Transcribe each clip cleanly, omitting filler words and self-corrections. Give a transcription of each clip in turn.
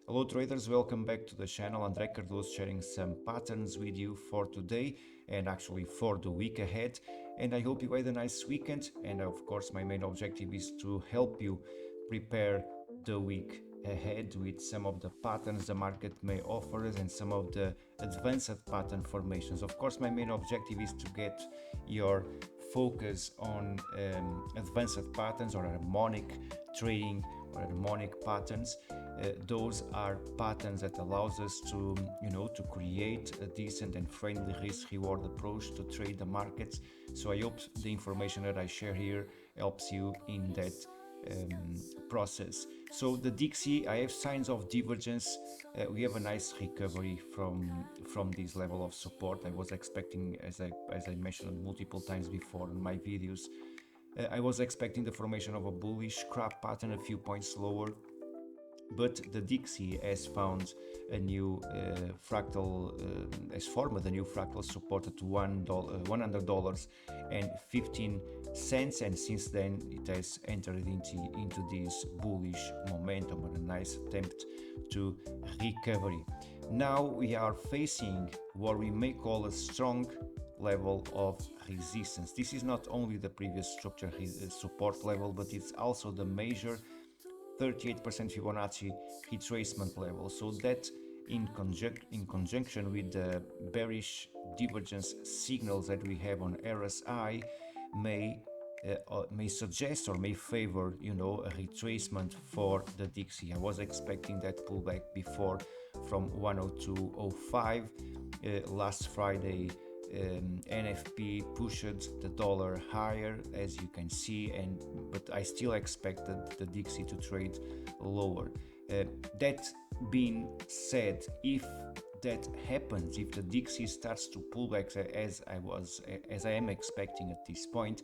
Hello traders, welcome back to the channel. Andre Cardoso sharing some patterns with you for today and actually for the week ahead. And I hope you had a nice weekend. And of course, my main objective is to help you prepare the week ahead with some of the patterns the market may offer us and some of the advanced pattern formations. Of course, my main objective is to get your focus on advanced patterns or harmonic trading or harmonic patterns. Those are patterns that allows us to to create a decent and friendly risk reward approach to trade the markets. So I hope the information that I share here helps you in that process. So the Dixie, I have signs of divergence. We have a nice recovery from this level of support. I was expecting, as I mentioned multiple times before in my videos, I was expecting the formation of a bullish crab pattern a few points lower, but the Dixie has found a new has formed a new fractal support at $100.15, and since then it has entered into this bullish momentum and a nice attempt to recovery. Now we are facing what we may call a strong level of resistance. This is not only the previous structure support level, but it's also the major 38% Fibonacci retracement level. So that in conjunction with the bearish divergence signals that we have on RSI may suggest or may favor a retracement for the Dixie. I was expecting that pullback before from 102.05 last Friday. NFP pushed the dollar higher, as you can see, but I still expected the Dixie to trade lower. That being said, if that happens, if the Dixie starts to pull back as I am expecting at this point,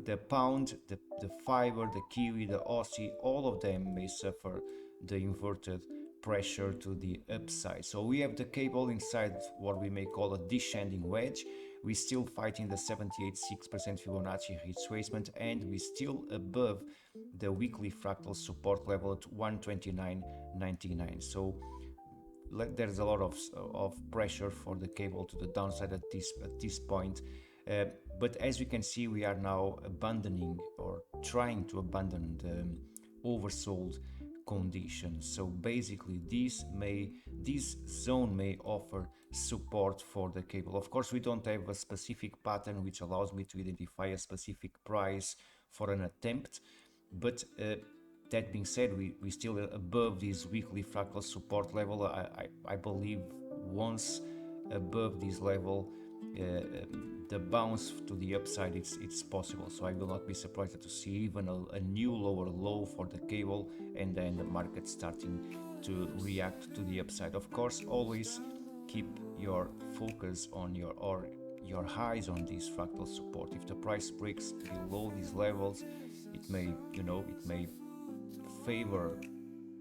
the pound, the fiber, the kiwi, the Aussie, all of them may suffer the inverted pressure to the upside. So we have the cable inside what we may call a descending wedge. We're still fighting the 78.6% Fibonacci retracement, and we're still above the weekly fractal support level at 129.99. So there's a lot of pressure for the cable to the downside at this point. But as you can see, we are now abandoning or trying to abandon the oversold conditions. So basically this zone may offer support for the cable. Of course, we don't have a specific pattern which allows me to identify a specific price for an attempt, but that being said, we still above this weekly fractal support level. I believe once above this level, the bounce to the upside it's possible. So I will not be surprised to see even a new lower low for the cable, and then the market starting to react to the upside. Of course, always keep your focus on your highs on this fractal support. If the price breaks below these levels, it may favor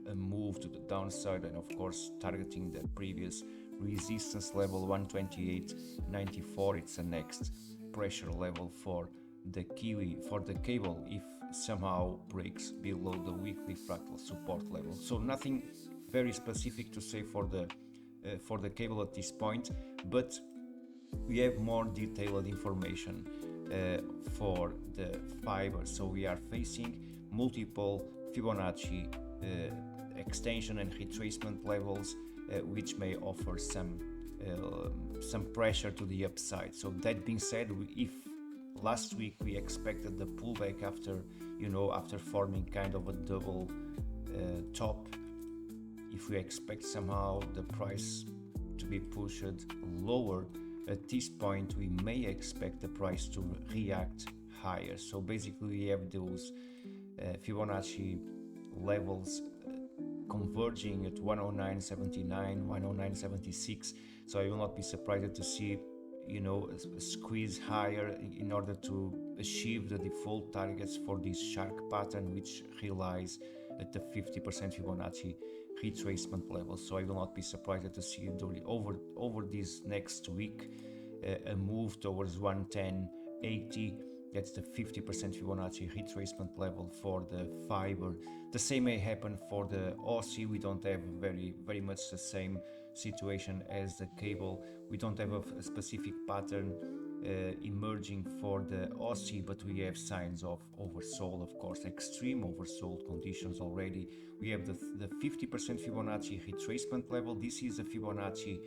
a move to the downside, and of course targeting the previous resistance level 128.94. It's the next pressure level for the cable if somehow breaks below the weekly fractal support level. So nothing very specific to say for the cable at this point, but we have more detailed information for the fiber. So we are facing multiple Fibonacci extension and retracement levels, which may offer some pressure to the upside. So that being said, if last week we expected the pullback after forming kind of a double top, if we expect somehow the price to be pushed lower, at this point we may expect the price to react higher. So basically we have those Fibonacci levels converging at 109.79, 109.76. So I will not be surprised to see a squeeze higher in order to achieve the default targets for this shark pattern, which relies at the 50% Fibonacci retracement level. So I will not be surprised to see over this next week a move towards 110.80 That's the 50% Fibonacci retracement level for the fiber. The same may happen for the Aussie. We don't have very much the same situation as the cable. We don't have a specific pattern emerging for the Aussie, but we have signs of oversold, of course, extreme oversold conditions already. We have the 50% Fibonacci retracement level. This is a Fibonacci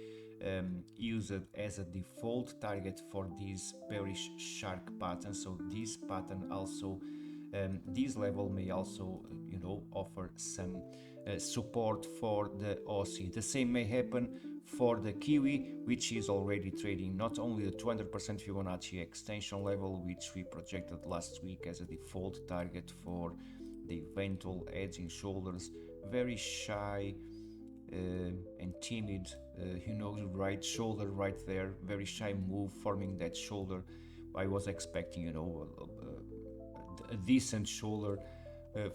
used as a default target for this bearish shark pattern. So this pattern also, this level may also, offer some support for the Aussie. The same may happen for the Kiwi, which is already trading not only the 200% Fibonacci extension level, which we projected last week as a default target for the eventual edging shoulders, very shy and timid, right shoulder right there, very shy move forming that shoulder. I was expecting, a decent shoulder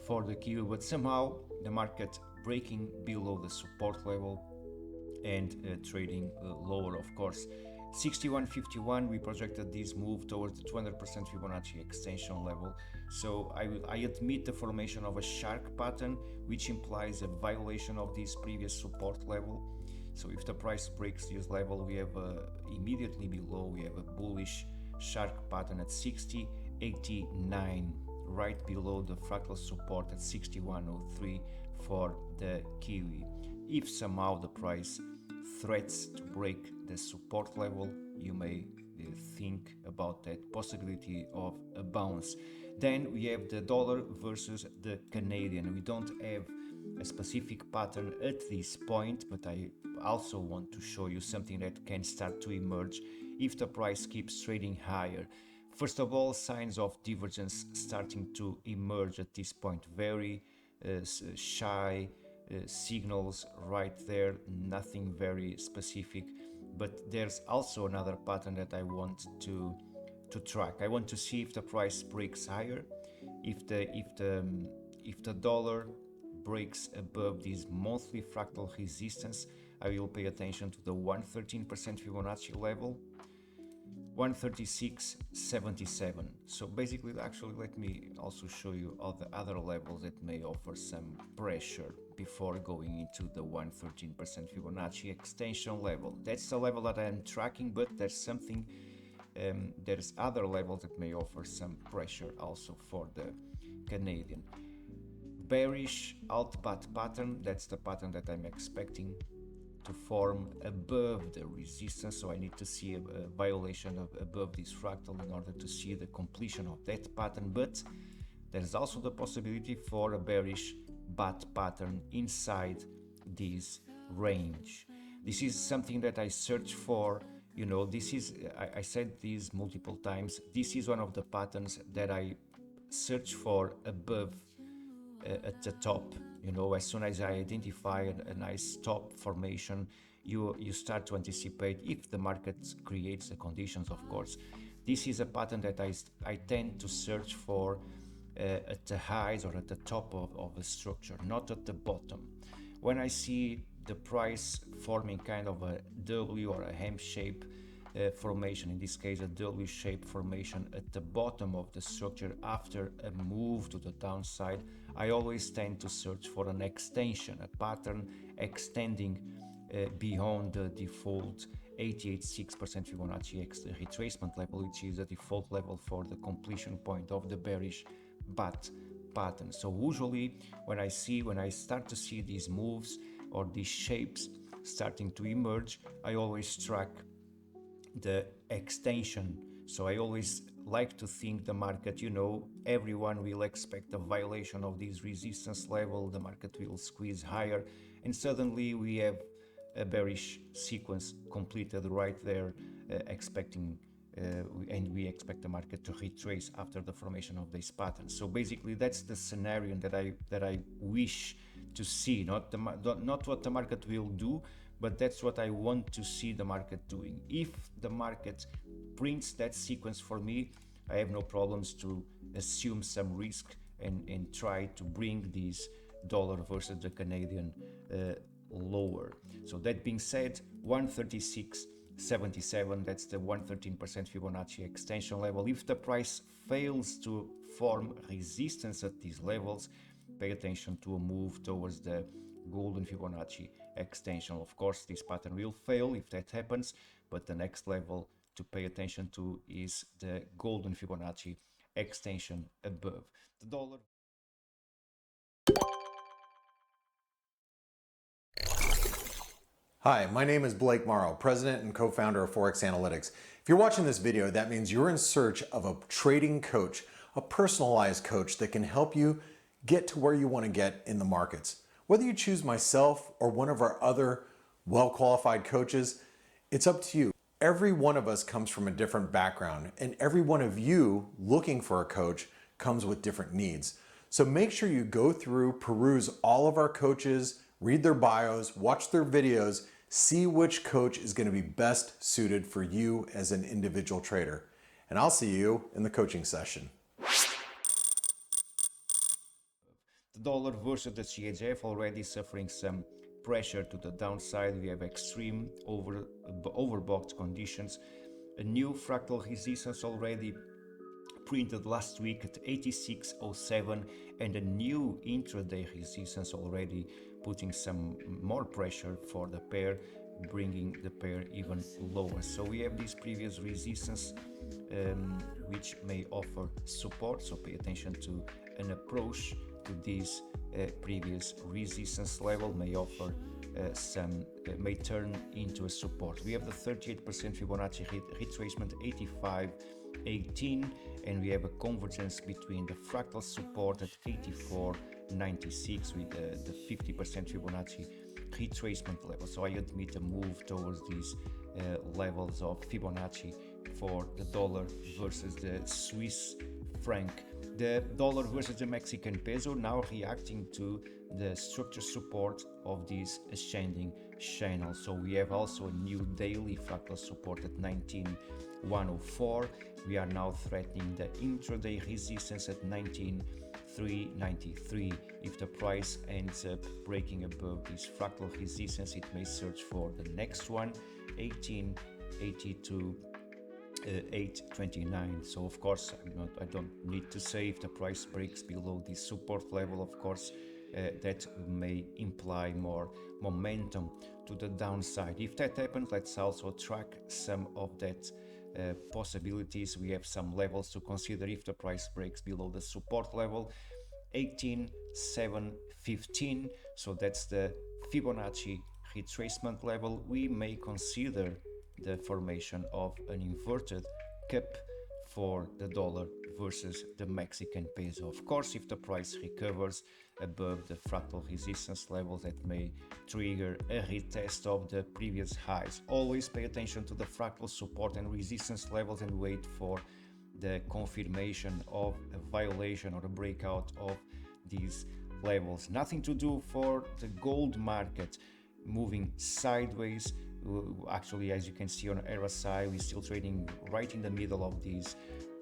for the Kiwi, but somehow the market breaking below the support level and trading lower, of course. 61.51, we projected this move towards the 200% Fibonacci extension level. So I admit the formation of a shark pattern, which implies a violation of this previous support level. So if the price breaks this level, we have immediately below, we have a bullish shark pattern at 60.89, right below the fractal support at 61.03 for the Kiwi. If somehow the price threats to break the support level, you may think about that possibility of a bounce. Then we have the dollar versus the Canadian. We don't have a specific pattern at this point, but I also want to show you something that can start to emerge if the price keeps trading higher. First of all, signs of divergence starting to emerge at this point. Very shy signals right there, nothing very specific. But there's also another pattern that I want to track. I want to see if the price breaks higher, if the dollar breaks above this monthly fractal resistance. I will pay attention to the 113% Fibonacci level, 136.77. So basically, actually, let me also show you all the other levels that may offer some pressure before going into the 113% Fibonacci extension level. That's the level that I am tracking, but there's something, there's other levels that may offer some pressure also for the Canadian. Bearish alt-bat pattern, that's the pattern that I'm expecting to form above the resistance, so I need to see a violation of above this fractal in order to see the completion of that pattern. But there's also the possibility for a bearish bat pattern inside this range. This is something that I search for. This is, I said this multiple times, this is one of the patterns that I search for above at the top. As soon as I identify a nice top formation, you start to anticipate if the market creates the conditions, of course. This is a pattern that I tend to search for at the highs or at the top of a structure, not at the bottom. When I see the price forming kind of a W or a ham shape formation, in this case a W shape formation at the bottom of the structure after a move to the downside, I always tend to search for an extension, a pattern extending beyond the default 88.6% Fibonacci retracement level, which is the default level for the completion point of the bearish bat pattern. So usually when I start to see these moves or these shapes starting to emerge, I always track the extension. So I always like to think the market, everyone will expect a violation of this resistance level, the market will squeeze higher, and suddenly we have a bearish sequence completed right there, and we expect the market to retrace after the formation of this pattern. So basically that's the scenario that I wish to see, not what the market will do, but that's what I want to see the market doing. If the market prints that sequence for me, I have no problems to assume some risk and try to bring this dollar versus the Canadian lower. So that being said, 136 77, that's the 113% Fibonacci extension level. If the price fails to form resistance at these levels, pay attention to a move towards the golden Fibonacci extension. Of course, this pattern will fail if that happens, but the next level to pay attention to is the golden Fibonacci extension above the dollar. Hi, my name is Blake Morrow, President and co-founder of Forex Analytics. If you're watching this video, that means you're in search of a trading coach, a personalized coach that can help you get to where you want to get in the markets. Whether you choose myself or one of our other well-qualified coaches, it's up to you. Every one of us comes from a different background, and every one of you looking for a coach comes with different needs. So make sure you go through, peruse all of our coaches, read their bios, watch their videos, see which coach is going to be best suited for you as an individual trader. And I'll see you in the coaching session. The dollar versus the CHF already suffering some pressure to the downside. We have extreme overbought conditions. A new fractal resistance already printed last week at 86.07, and a new intraday resistance already putting some more pressure for the pair, bringing the pair even lower. So we have this previous resistance which may offer support, so pay attention to an approach to this previous resistance level. May offer may turn into a support. We have the 38% Fibonacci retracement 85.18, and we have a convergence between the fractal support at 84.96 with the 50% Fibonacci retracement level. So I admit a move towards these levels of Fibonacci for the dollar versus the Swiss franc. The dollar versus the Mexican peso now reacting to the structure support of this ascending channel. So we have also a new daily fractal support at 19.104. We are now threatening the intraday resistance at 19.393. If the price ends up breaking above this fractal resistance, it may search for the next one, 18.82. 829. So of course I don't need to say if the price breaks below this support level, of course that may imply more momentum to the downside. If that happens, let's also track some of that possibilities. We have some levels to consider if the price breaks below the support level, 18,715. So that's the Fibonacci retracement level. We may consider the formation of an inverted cup for the dollar versus the Mexican peso. Of course, if the price recovers above the fractal resistance levels, that may trigger a retest of the previous highs. Always pay attention to the fractal support and resistance levels and wait for the confirmation of a violation or a breakout of these levels. Nothing to do for the gold market, moving sideways. Actually, as you can see on RSI, we're still trading right in the middle of this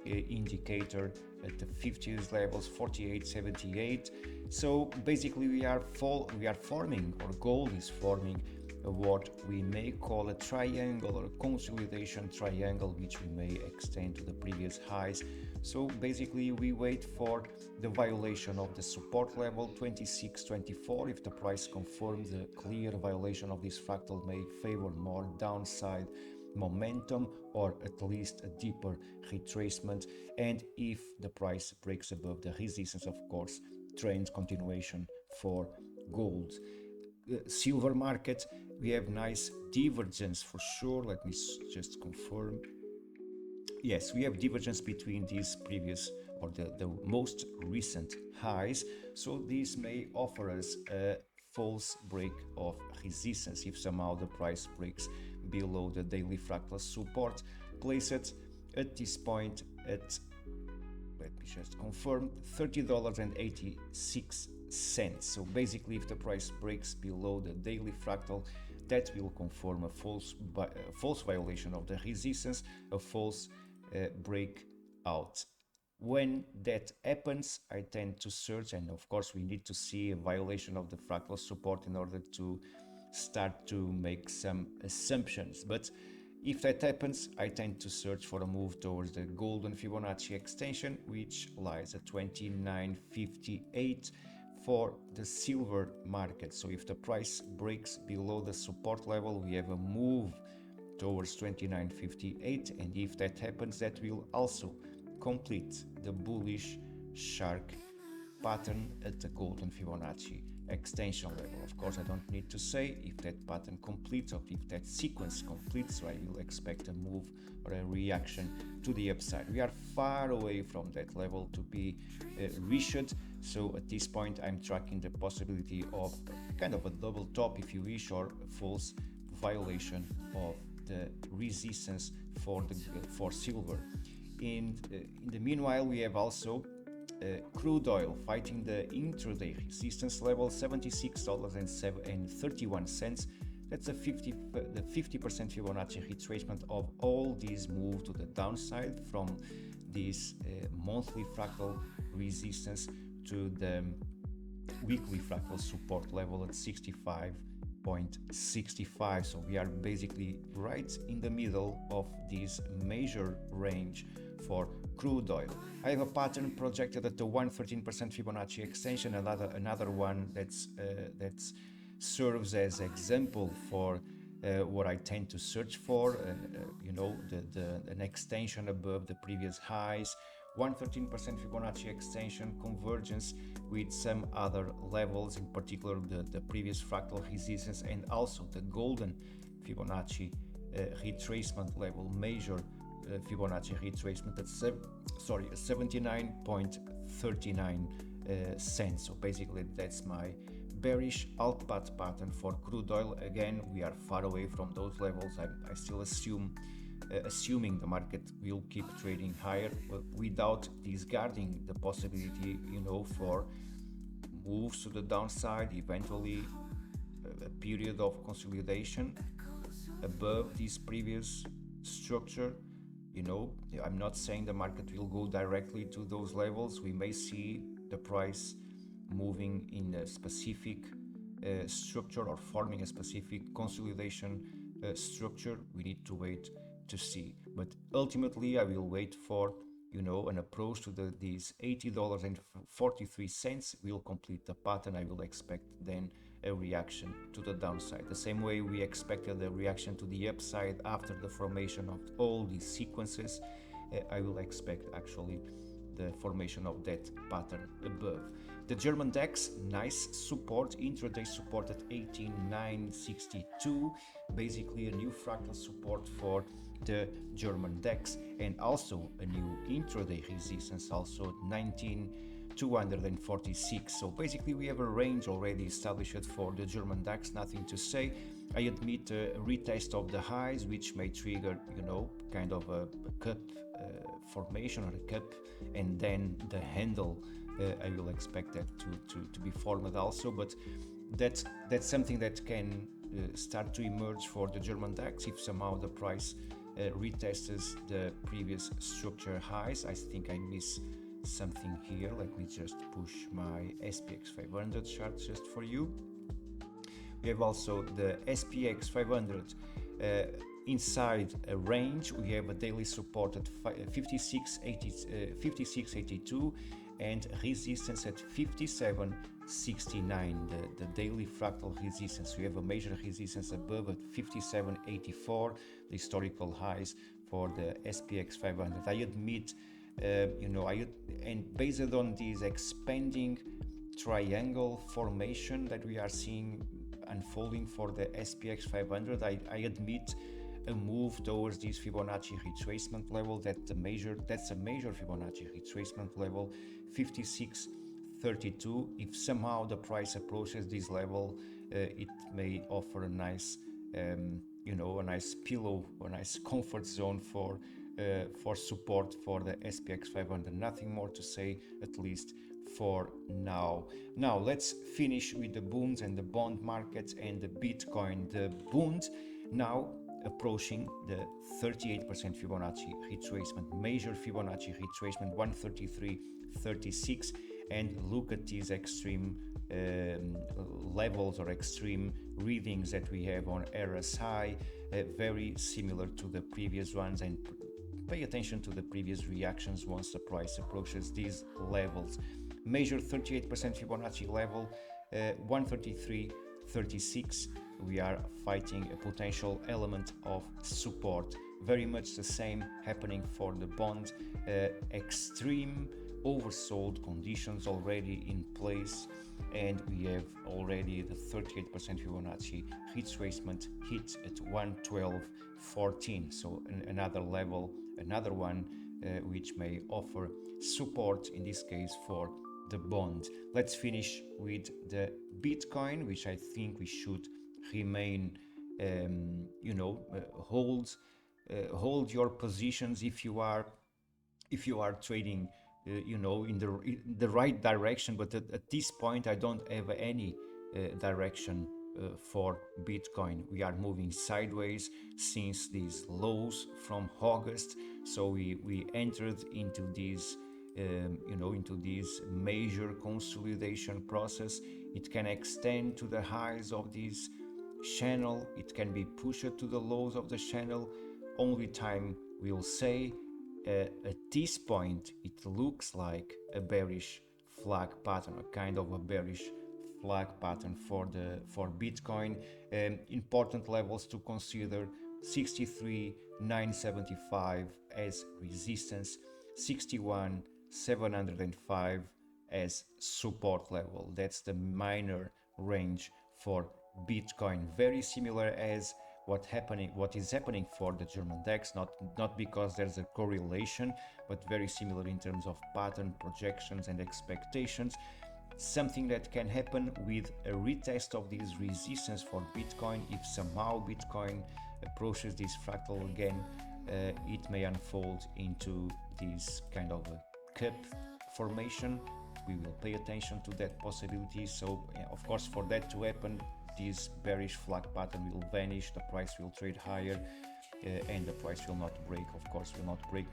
indicator at the 50s levels, 48.78. So basically we are forming, or gold is forming, what we may call a triangle or a consolidation triangle, which we may extend to the previous highs. So basically we wait for the violation of the support level 26.24. If the price confirms a clear violation of this fractal, may favor more downside momentum or at least a deeper retracement. And if the price breaks above the resistance, of course, trend continuation for gold. Silver market, we have nice divergence for sure. Let me just confirm. Yes, we have divergence between these previous or the most recent highs. So this may offer us a false break of resistance if somehow the price breaks below the daily fractal support. Place it at this point at, let me just confirm, $30.86. So basically, if the price breaks below the daily fractal, that will confirm a false violation of the resistance, a false breakout. When that happens, I tend to search, and of course we need to see a violation of the fractal support in order to start to make some assumptions. But If that happens, I tend to search for a move towards the golden Fibonacci extension, which lies at 29.58 for the silver market. So if the price breaks below the support level, we have a move towards 29.58, and if that happens, that will also complete the bullish shark pattern at the golden Fibonacci extension level. Of course, I don't need to say if that pattern completes or if that sequence completes, so I will expect a move or a reaction to the upside. We are far away from that level to be reached, so at this point I'm tracking the possibility of kind of a double top, if you wish, or false violation of the resistance for silver. In the meanwhile, we have also crude oil fighting the intraday resistance level, $76.31. That's the 50% Fibonacci retracement of all these moves to the downside from this monthly fractal resistance to the weekly fractal support level at 65.65. So we are basically right in the middle of this major range for crude oil. I have a pattern projected at the 113% Fibonacci extension, another one that serves as example for what I tend to search for, an extension above the previous highs, 113% Fibonacci extension, convergence with some other levels, in particular the previous fractal resistance, and also the golden Fibonacci retracement level, major Fibonacci retracement at 79.39 cents. So basically that's my bearish alt pattern for crude oil. Again, we are far away from those levels. I still assuming the market will keep trading higher, but without discarding the possibility, for moves to the downside, eventually a period of consolidation above this previous structure. I'm not saying the market will go directly to those levels. We may see the price moving in a specific structure or forming a specific consolidation structure. We need to wait to see. But ultimately, I will wait for an approach to these $80.43 will complete the pattern. I will expect then a reaction to the downside. The same way we expected a reaction to the upside after the formation of all these sequences, I will expect actually the formation of that pattern above. The German DAX, nice support, intraday support at 18,962, basically a new fractal support for the German DAX, and also a new intraday resistance, also at 19,246. So basically we have a range already established for the German DAX, nothing to say. I admit a retest of the highs, which may trigger, kind of a cup formation or a cup, and then the handle. I will expect that to be formed also, but that's something that can start to emerge for the German DAX if somehow the price retests the previous structure highs. I think I miss something here. Let me just push my SPX 500 chart just for you. We have also the SPX 500 inside a range. We have a daily support at 56.82 and resistance at 57.69, the daily fractal resistance. We have a major resistance above at 57.84, the historical highs for the SPX 500. I admit, and based on this expanding triangle formation that we are seeing unfolding for the SPX 500, I admit a move towards this Fibonacci retracement level. That's a major Fibonacci retracement level, 56.32. If somehow the price approaches this level, it may offer a nice, a nice pillow, a nice comfort zone for support for the SPX 500. Nothing more to say, at least for now. Now let's finish with the bonds and the bond markets and the Bitcoin. The bond now approaching the 38% Fibonacci retracement, major Fibonacci retracement, 133.36, and look at this extreme levels or extreme readings that we have on RSI, very similar to the previous ones, and pay attention to the previous reactions once the price approaches these levels. Major 38% Fibonacci level, 133.36. We are fighting a potential element of support. Very much the same happening for the bond. Extreme oversold conditions already in place, and we have already the 38% Fibonacci retracement hit at 112.14. So another level, another one which may offer support, in this case for the bond. Let's finish with the Bitcoin, which I think we should remain, hold your positions if you are trading, in the right direction. But at this point, I don't have any direction for Bitcoin. We are moving sideways since these lows from August. So we entered into this into this major consolidation process. It can extend to the highs of this channel, it can be pushed to the lows of the channel. Only time will say. At this point it looks like a bearish flag pattern, a kind of a bearish flag pattern for Bitcoin. Important levels to consider: 63,975 as resistance, 61,705 as support level. That's the minor range for Bitcoin. Very similar as what is happening for the German DAX, not because there's a correlation, but very similar in terms of pattern, projections and expectations. Something that can happen with a retest of this resistance for Bitcoin. If somehow Bitcoin approaches this fractal again, it may unfold into this kind of a cup formation. We will pay attention to that possibility. So of course, for that to happen, this bearish flag pattern will vanish, the price will trade higher, and the price will not break,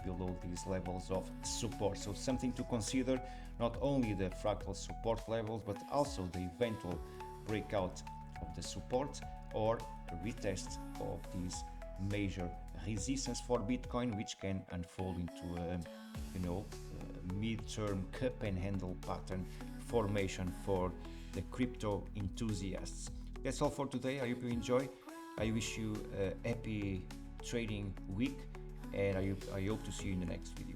below these levels of support. So something to consider, not only the fractal support levels, but also the eventual breakout of the support or a retest of this major resistance for Bitcoin, which can unfold into a mid-term cup and handle pattern formation for the crypto enthusiasts. That's all for today. I hope you enjoy. I wish you a happy trading week, and I hope to see you in the next video.